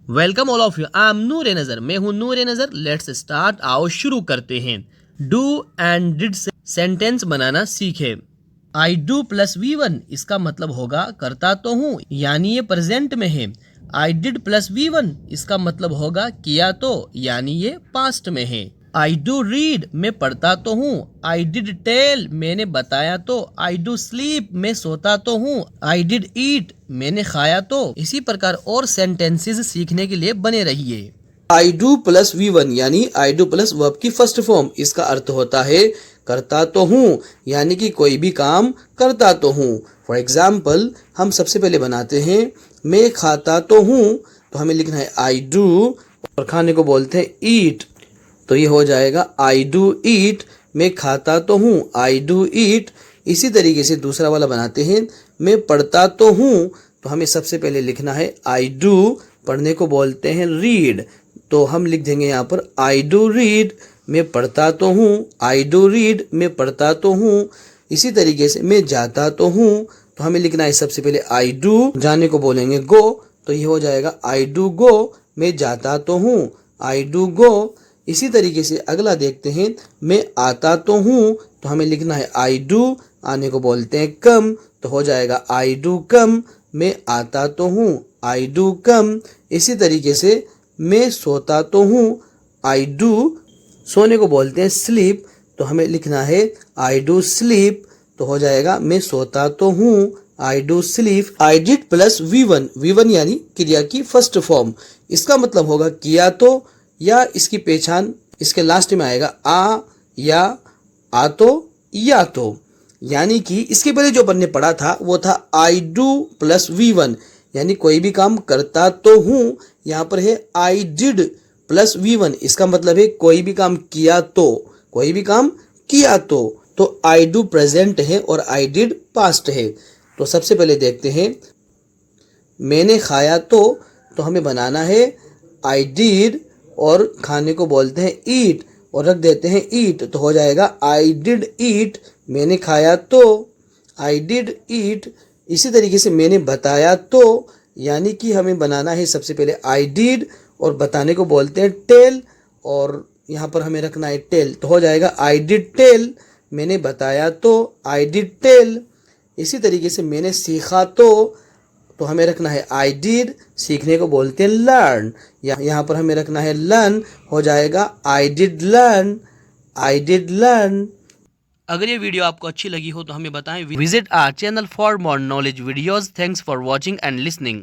Welcome all of you, I am Noor Nazar. मैं हूं Noor Nazar. Let's start. आओ शुरू करते हैं। डू एंड डिड से सेंटेंस बनाना सीखे। आई डू प्लस V1 इसका मतलब होगा करता तो हूँ, यानी ये प्रेजेंट में है। आई डिड प्लस V1 इसका मतलब होगा किया तो, यानी ये पास्ट में है। आई डू रीड मैं पढ़ता तो हूँ। आई डिड टेल मैंने बताया तो। आई डू स्लीप मैं सोता तो हूँ। आई डिड ईट मैंने खाया तो। इसी प्रकार और सेंटेंसेस सीखने के लिए बने रहिए। आई डू प्लस V1 यानी आई डू प्लस वर्ब की फर्स्ट फॉर्म। इसका अर्थ होता है करता तो हूँ, यानी कि कोई भी काम करता तो हूँ। फॉर एग्जाम्पल हम सबसे पहले बनाते हैं मैं खाता तो हूँ, तो हमें लिखना है आई डू और खाने को बोलते हैं ईट, तो ये हो जाएगा आई डू ईट। मैं खाता तो हूँ, आई डू ईट। इसी तरीके से दूसरा वाला बनाते हैं मैं पढ़ता तो हूँ, तो हमें सबसे पहले लिखना है आई डू, पढ़ने को बोलते हैं रीड, तो हम लिख देंगे यहाँ पर आई डू रीड। मैं पढ़ता तो हूँ, आई डू रीड, मैं पढ़ता तो हूँ। इसी तरीके से मैं जाता तो हूँ, तो हमें लिखना है सबसे पहले आई डू, जाने को बोलेंगे गो, तो ये हो जाएगा आई डू गो। मैं जाता तो हूँ, आई डू गो। इसी तरीके से अगला देखते हैं मैं आता तो हूँ, तो हमें लिखना है आई डू, आने को बोलते हैं कम, तो हो जाएगा आई डू कम। मैं आता तो हूँ, आई डू कम। इसी तरीके से मैं सोता तो हूँ, आई डू, सोने को बोलते हैं स्लीप, तो हमें लिखना है आई डू स्लीप, तो हो जाएगा मैं सोता तो हूँ, I do sleep. I did plus V1 यानी क्रिया की फर्स्ट फॉर्म। इसका मतलब होगा किया तो, या इसकी पहचान इसके लास्ट में आएगा आ या आ तो या तो। यानी कि इसके पहले जो अपन ने पढ़ा था वो था आई डू प्लस V1 यानी कोई भी काम करता तो हूँ। यहाँ पर है आई डिड प्लस V1, इसका मतलब है कोई भी काम किया तो, कोई भी काम किया तो आई डू प्रेजेंट है और आई डिड पास्ट है। तो सबसे पहले देखते हैं मैंने खाया तो हमें बनाना है आई डिड और खाने को बोलते हैं ईट और रख देते हैं ईट, तो हो जाएगा आई डिड ईट, मैंने खाया तो, आई डिड ईट। इसी तरीके से मैंने बताया तो, यानी कि हमें बनाना है सबसे पहले आई डिड और बताने को बोलते हैं टेल, और यहाँ पर हमें रखना है टेल, तो हो जाएगा आई डिड टेल, मैंने बताया तो, आई डिड टेल। इसी तरीके से मैंने सीखा तो हमें रखना है आई डिड, सीखने को बोलते हैं लर्न, यहाँ पर हमें रखना है लर्न, हो जाएगा I did learn, I did learn. अगर ये वीडियो आपको अच्छी लगी हो तो हमें बताएं। Visit our channel for more knowledge videos. Thanks for watching and listening.